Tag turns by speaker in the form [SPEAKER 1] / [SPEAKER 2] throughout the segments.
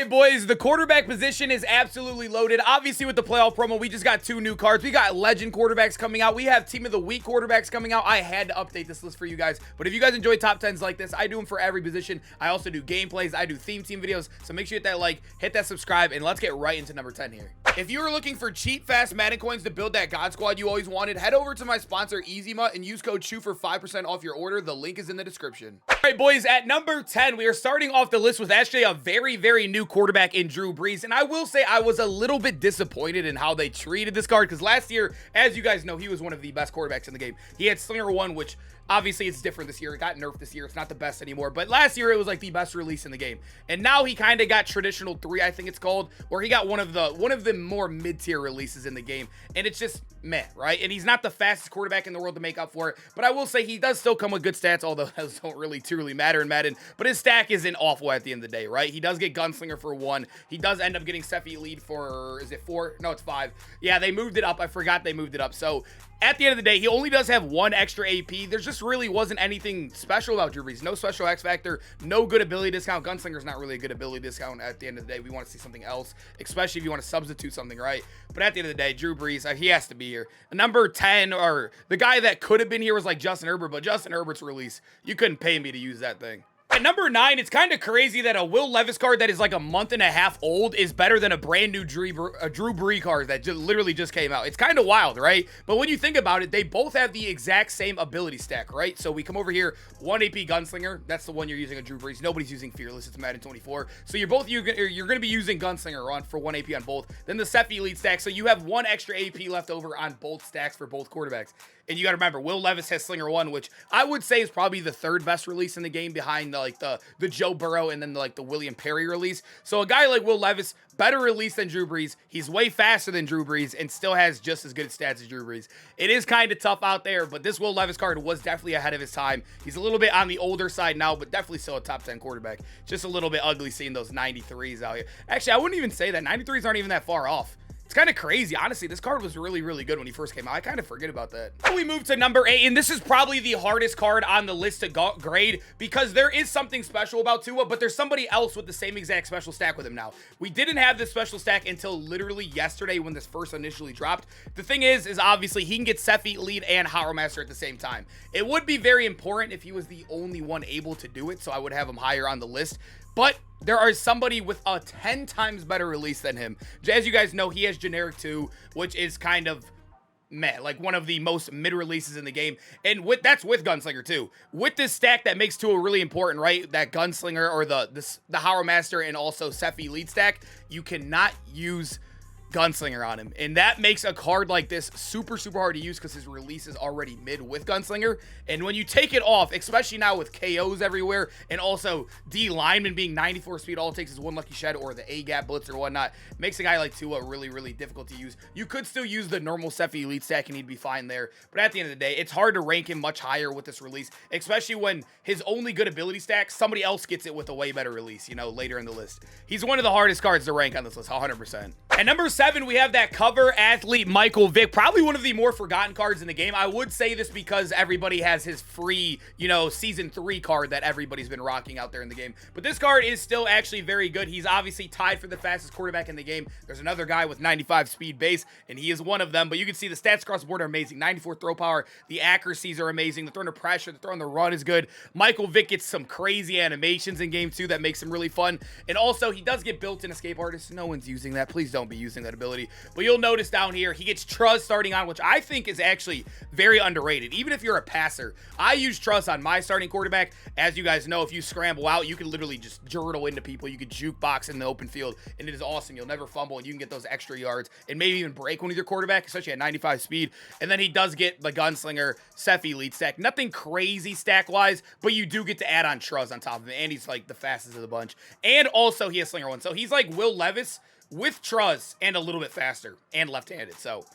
[SPEAKER 1] right, boys, the quarterback position is absolutely loaded. Obviously, with the playoff promo, we just got 2 new cards. We got legend quarterbacks coming out. We have team of the week quarterbacks coming out. I had to update this list for you guys. But if you guys enjoy top 10s like this, I do them for every position. I also do gameplays. I do theme team videos. So make sure you hit that like, hit that subscribe, and let's get right into number 10 here. If you are looking for cheap, fast Madden coins to build that God Squad you always wanted, head over to my sponsor, EasyMut, and use code CHEW for 5% off your order. The link is in the description. All right, boys, at number 10, we are starting off the list with actually a very new quarterback in Drew Brees. And I will say I was a little bit disappointed in how they treated this card, because last year, as you guys know, he was one of the best quarterbacks in the game. He had Slinger 1, which obviously it's different this year. It got nerfed this year. It's not the best anymore. But last year, it was like the best release in the game. And now he kind of got traditional 3, I think it's called, where he got one of the more mid-tier releases in the game. And it's just meh, right? And he's not the fastest quarterback in the world to make up for it. But I will say he does still come with good stats, although those don't really truly matter in Madden. But his stack isn't awful at the end of the day, right? He does get Gunslinger for 1. He does end up getting Sephi lead for, is it 4? No, it's 5. Yeah, they moved it up. I forgot they moved it up. So at the end of the day, he only does have 1 extra AP. There just really wasn't anything special about Drew Brees. No special X factor, no good ability discount. Gunslinger's not really a good ability discount at the end of the day. We want to see something else, especially if you want to substitute something, right? But at the end of the day, Drew Brees, he has to be here. Number 10, or the guy that could have been here was like Justin Herbert, but Justin Herbert's release, you couldn't pay me to use that thing. At number 9, it's kind of crazy that a Will Levis card that is like a month and a half old is better than a brand new Drew Brees card that literally just came out. It's kind of wild, right? But when you think about it, they both have the exact same ability stack, right? So we come over here, 1 AP Gunslinger. That's the one you're using on Drew Brees. Nobody's using Fearless. It's Madden 24. So you're going to be using Gunslinger for 1 AP on both. Then the Sephi Elite stack. So you have 1 extra AP left over on both stacks for both quarterbacks. And you got to remember, Will Levis has Slinger 1, which I would say is probably the 3rd best release in the game behind the Joe Burrow and then the William Perry release. So a guy like Will Levis, better release than Drew Brees. He's way faster than Drew Brees and still has just as good stats as Drew Brees. It is kind of tough out there, but this Will Levis card was definitely ahead of his time. He's a little bit on the older side now, but definitely still a top 10 quarterback. Just a little bit ugly seeing those 93s out here. Actually, I wouldn't even say that. 93s aren't even that far off. It's kind of crazy. Honestly, this card was really good when he first came out. I kind of forget about that. We move to number 8, and this is probably the hardest card on the list to grade because there is something special about Tua, but there's somebody else with the same exact special stack with him now. We didn't have this special stack until literally yesterday when this first initially dropped. The thing is obviously he can get Sephi lead and Horror Master at the same time. It would be very important if he was the only one able to do it, so I would have him higher on the list. But there is somebody with a 10 times better release than him. As you guys know, he has generic 2, which is kind of meh, like one of the most mid releases in the game. And that's with Gunslinger too. With this stack that makes Tua really important, right? That Gunslinger or the Horror Master and also Sephi lead stack, you cannot use Gunslinger on him, and that makes a card like this super hard to use because his release is already mid with Gunslinger. And when you take it off, especially now with KOs everywhere and also D lineman being 94 speed, all it takes is 1 lucky shed or the A gap blitz or whatnot, makes a guy like Tua really difficult to use. You could still use the normal Sephi elite stack and he'd be fine there, but at the end of the day, it's hard to rank him much higher with this release, especially when his only good ability stack, somebody else gets it with a way better release, you know, later in the list. He's one of the hardest cards to rank on this list, 100%. At number 7, we have that cover athlete Michael Vick, probably one of the more forgotten cards in the game. I would say this because everybody has his free, you know, season 3 card that everybody's been rocking out there in the game. But this card is still actually very good. He's obviously tied for the fastest quarterback in the game. There's another guy with 95 speed base, and he is one of them. But you can see the stats across the board are amazing. 94 throw power. The accuracies are amazing. The throwing to pressure, the throwing the run is good. Michael Vick gets some crazy animations in game 2 that makes him really fun. And also, he does get built-in escape artist. No one's using that. Please don't be using that ability. But you'll notice down here, he gets Truz starting on, which I think is actually very underrated. Even if you're a passer, I use Truz on my starting quarterback. As you guys know, if you scramble out, you can literally just jurtle into people. You can jukebox in the open field, and it is awesome. You'll never fumble, and you can get those extra yards and maybe even break one with your quarterback, especially at 95 speed. And then he does get the Gunslinger Sephi lead stack. Nothing crazy stack-wise, but you do get to add on Truz on top of it, and he's like the fastest of the bunch. And also, he has Slinger 1. So he's like Will Levis with Truz and a little bit faster and left-handed. So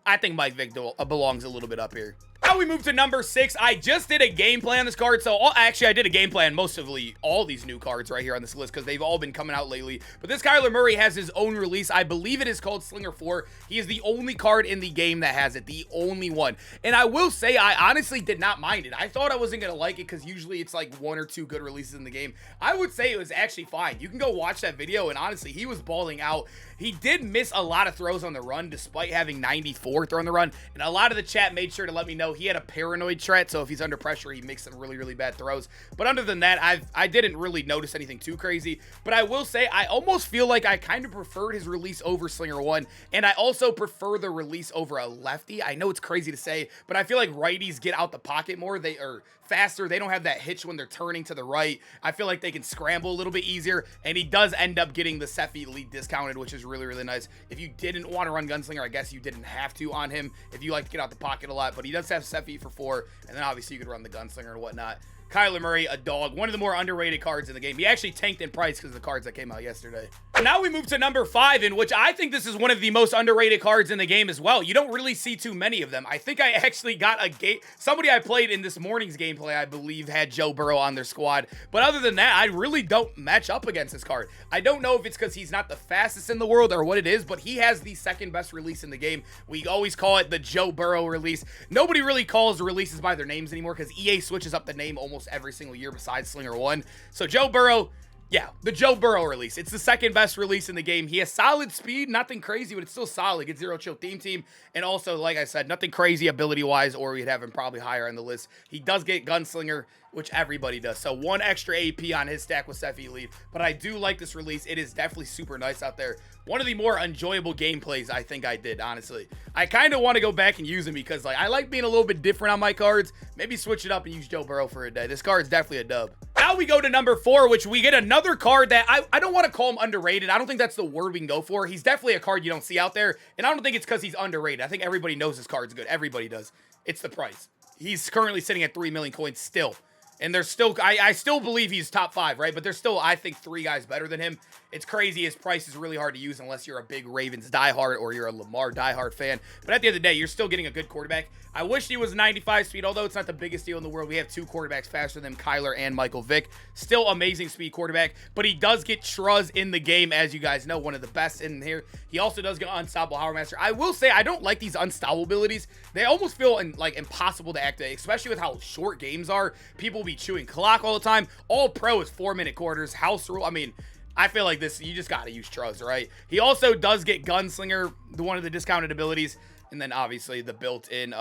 [SPEAKER 1] I think Mike Vick belongs a little bit up here. Now we move to number 6. I just did a gameplay on this card. So actually, I did a gameplay on mostly all these new cards right here on this list because they've all been coming out lately. But this Kyler Murray has his own release. I believe it is called Slinger 4. He is the only card in the game that has it. The only one. And I will say, I honestly did not mind it. I thought I wasn't going to like it because usually it's like 1 or 2 good releases in the game. I would say it was actually fine. You can go watch that video, and honestly, he was balling out. He did miss a lot of throws on the run despite having 94 throw on the run. And a lot of the chat made sure to let me know he had a paranoid trait, so if he's under pressure, he makes some really, really bad throws. But other than that, I didn't really notice anything too crazy. But I will say, I almost feel like I kind of preferred his release over Slinger 1, and I also prefer the release over a lefty. I know it's crazy to say, but I feel like righties get out the pocket more. They are faster. They don't have that hitch when they're turning to the right. I feel like they can scramble a little bit easier, and he does end up getting the set feet lead discounted, which is really, really nice. If you didn't want to run Gunslinger, I guess you didn't have to on him if you like to get out the pocket a lot, but he does have set feet for 4, and then obviously you could run the Gunslinger and whatnot. Kyler Murray, a dog. One of the more underrated cards in the game. He actually tanked in price because of the cards that came out yesterday. Now we move to number 5, in which I think this is one of the most underrated cards in the game as well. You don't really see too many of them. I think I actually got a game. Somebody I played in this morning's gameplay, I believe, had Joe Burrow on their squad. But other than that, I really don't match up against this card. I don't know if it's because he's not the fastest in the world or what it is, but he has the second best release in the game. We always call it the Joe Burrow release. Nobody really calls releases by their names anymore because EA switches up the name almost every single year besides Slinger 1. So Joe Burrow, yeah, the Joe Burrow release. It's the second best release in the game. He has solid speed, nothing crazy, but it's still solid. Gets zero chill theme team. And also, like I said, nothing crazy ability-wise, or we'd have him probably higher on the list. He does get Gunslinger, which everybody does. So 1 extra AP on his stack with Seffi lead. But I do like this release. It is definitely super nice out there. One of the more enjoyable gameplays I think I did, honestly. I kind of want to go back and use him because like I like being a little bit different on my cards. Maybe switch it up and use Joe Burrow for a day. This card's definitely a dub. Now we go to number 4, which we get another card that I don't want to call him underrated. I don't think that's the word we can go for. He's definitely a card you don't see out there. And I don't think it's because he's underrated. I think everybody knows this card's good. Everybody does. It's the price. He's currently sitting at 3 million coins still. And there's still, I still believe he's top 5, right? But there's still, I think, 3 guys better than him. It's crazy. His price is really hard to use unless you're a big Ravens diehard or you're a Lamar diehard fan. But at the end of the day, you're still getting a good quarterback. I wish he was 95 speed, although it's not the biggest deal in the world. We have 2 quarterbacks faster than Kyler and Michael Vick. Still amazing speed quarterback, but he does get Truz in the game, as you guys know, one of the best in here. He also does get Unstoppable Power Master. I will say I don't like these unstoppable abilities. They almost feel like impossible to activate, especially with how short games are. People will be chewing clock all the time. All pro is 4-minute quarters. House rule. I mean, I feel like this, you just got to use Truz, right? He also does get Gunslinger, one of the discounted abilities. And then obviously the built-in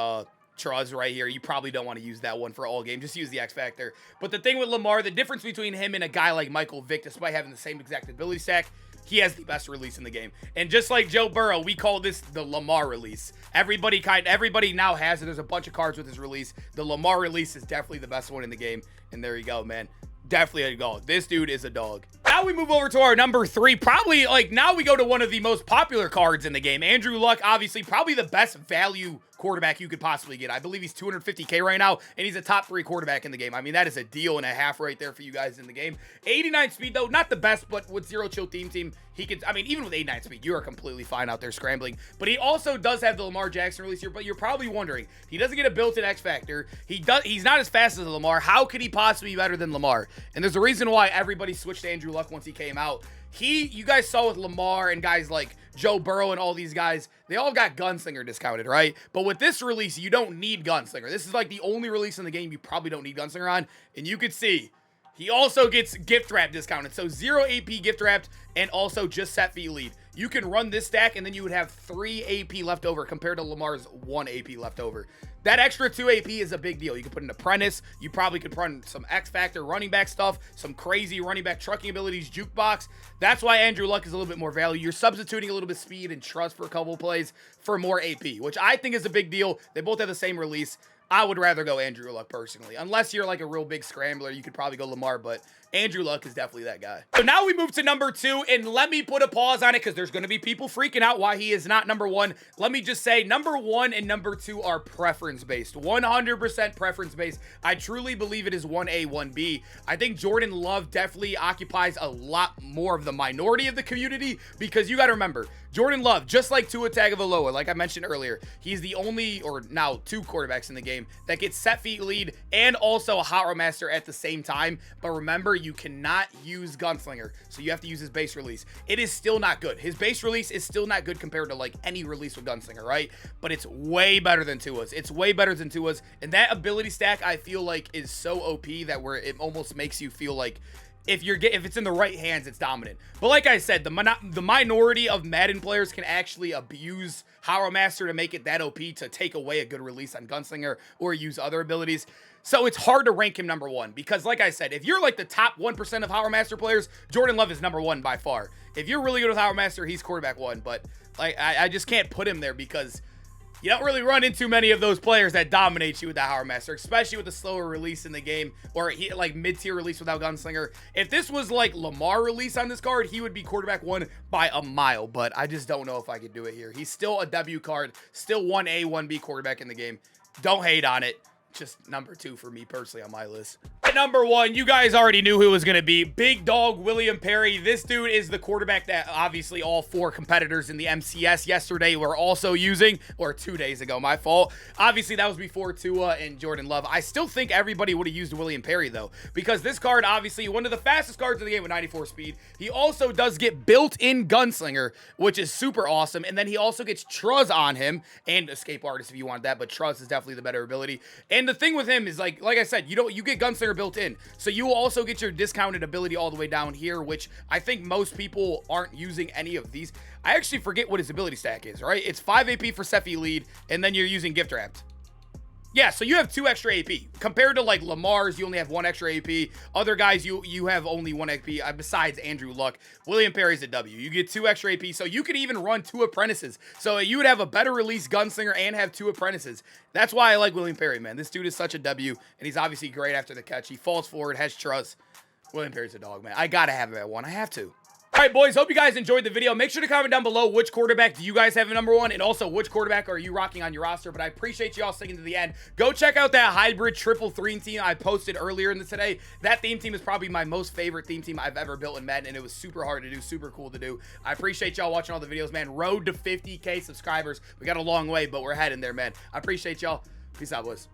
[SPEAKER 1] Truz right here. You probably don't want to use that one for all game. Just use the X Factor. But the thing with Lamar, the difference between him and a guy like Michael Vick, despite having the same exact ability stack, he has the best release in the game. And just like Joe Burrow, we call this the Lamar release. Everybody now has it. There's a bunch of cards with his release. The Lamar release is definitely the best one in the game. And there you go, man. Definitely a dog. This dude is a dog. Now we move over to our number 3. Probably, like, now we go to one of the most popular cards in the game. Andrew Luck, obviously, probably the best value quarterback you could possibly get. I believe he's 250K right now, and he's a top 3 quarterback in the game. I mean, that is a deal and a half right there for you guys in the game. 89 speed, though, not the best, but with zero chill theme team, he can, I mean, even with 89 speed, you are completely fine out there scrambling. But he also does have the Lamar Jackson release here, but you're probably wondering, he doesn't get a built-in X Factor. He's not as fast as Lamar. How could he possibly be better than Lamar? And there's a reason why everybody switched to Andrew Luck once he came out. You guys saw with Lamar and guys like Joe Burrow and all these guys, they all got Gunslinger discounted, right? But with this release, you don't need Gunslinger. This is like the only release in the game you probably don't need Gunslinger on. And you could see, he also gets gift wrap discounted. So 0 AP gift wrapped and also just set fee lead. You can run this stack and then you would have 3 AP left over compared to Lamar's 1 AP left over. That extra 2 AP is a big deal. You can put an apprentice. You probably could run some X Factor running back stuff, some crazy running back trucking abilities, jukebox. That's why Andrew Luck is a little bit more value. You're substituting a little bit of speed and trust for a couple of plays for more AP, which I think is a big deal. They both have the same release. I would rather go Andrew Luck personally. Unless you're like a real big scrambler, you could probably go Lamar, but Andrew Luck is definitely that guy. So now we move to number 2, and let me put a pause on it because there's going to be people freaking out why he is not number 1. Let me just say number 1 and number 2 are preference-based. 100% preference-based. I truly believe it is 1A, 1B. I think Jordan Love definitely occupies a lot more of the minority of the community because you got to remember, Jordan Love, just like Tua Tagovailoa, like I mentioned earlier, he's the only, or now 2 quarterbacks in the game game that gets set feet lead and also a hot rod master at the same time. But remember, you cannot use Gunslinger, so you have to use his base release. It is still not good. His base release is still not good compared to like any release with Gunslinger, right? But it's way better than Tua's. It's way better than Tua's, and that ability stack I feel like is so OP that where it almost makes you feel like if it's in the right hands, it's dominant. But like I said, the minority of Madden players can actually abuse Haro Master to make it that OP to take away a good release on Gunslinger or use other abilities. So it's hard to rank him number one because, like I said, if you're like the top 1% of Haro Master players, Jordan Love is number one by far. If you're really good with Haro Master, he's quarterback one. But like I just can't put him there because you don't really run into many of those players that dominate you with that Haro Master, especially with the slower release in the game or like mid-tier release without Gunslinger. If this was like Lamar release on this card, he would be quarterback one by a mile, but I just don't know if I could do it here. He's still a W card, still 1A, 1B quarterback in the game. Don't hate on it. Just number two for me personally on my list. At number one, you guys already knew who it was going to be. Big dog William Perry. This dude is the quarterback that obviously all four competitors in the MCS yesterday were also using, or 2 days ago, my fault. Obviously, that was before Tua and Jordan Love. I still think everybody would have used William Perry, though, because this card, obviously, one of the fastest cards in the game with 94 speed. He also does get built-in Gunslinger, which is super awesome, and then he also gets Truz on him, and Escape Artist if you want that, but Truz is definitely the better ability. And the thing with him is, like I said, you get Gunslinger built in, so you will also get your discounted ability all the way down here, which I think most people aren't using any of these. I actually forget what his ability stack is, right? It's 5 AP for Sephi lead, and then you're using Gift Wrapped. Yeah, so you have 2 extra AP. Compared to like Lamar's, you only have 1 extra AP. Other guys, you have only 1 AP besides Andrew Luck. William Perry's a W. You get 2 extra AP, so you could even run 2 apprentices. So you would have a better release Gunslinger and have 2 apprentices. That's why I like William Perry, man. This dude is such a W, and he's obviously great after the catch. He falls forward, has trust. William Perry's a dog, man. I gotta have him at 1. I have to. All right, boys, hope you guys enjoyed the video. Make sure to comment down below which quarterback do you guys have at number 1, and also which quarterback are you rocking on your roster. But I appreciate you all sticking to the end. Go check out that hybrid triple theme team I posted earlier in today. That theme team is probably my most favorite theme team I've ever built in Madden, and it was super hard to do, super cool to do. I appreciate y'all watching all the videos, man. Road to 50K subscribers. We got a long way, but we're heading there, man. I appreciate y'all. Peace out, boys.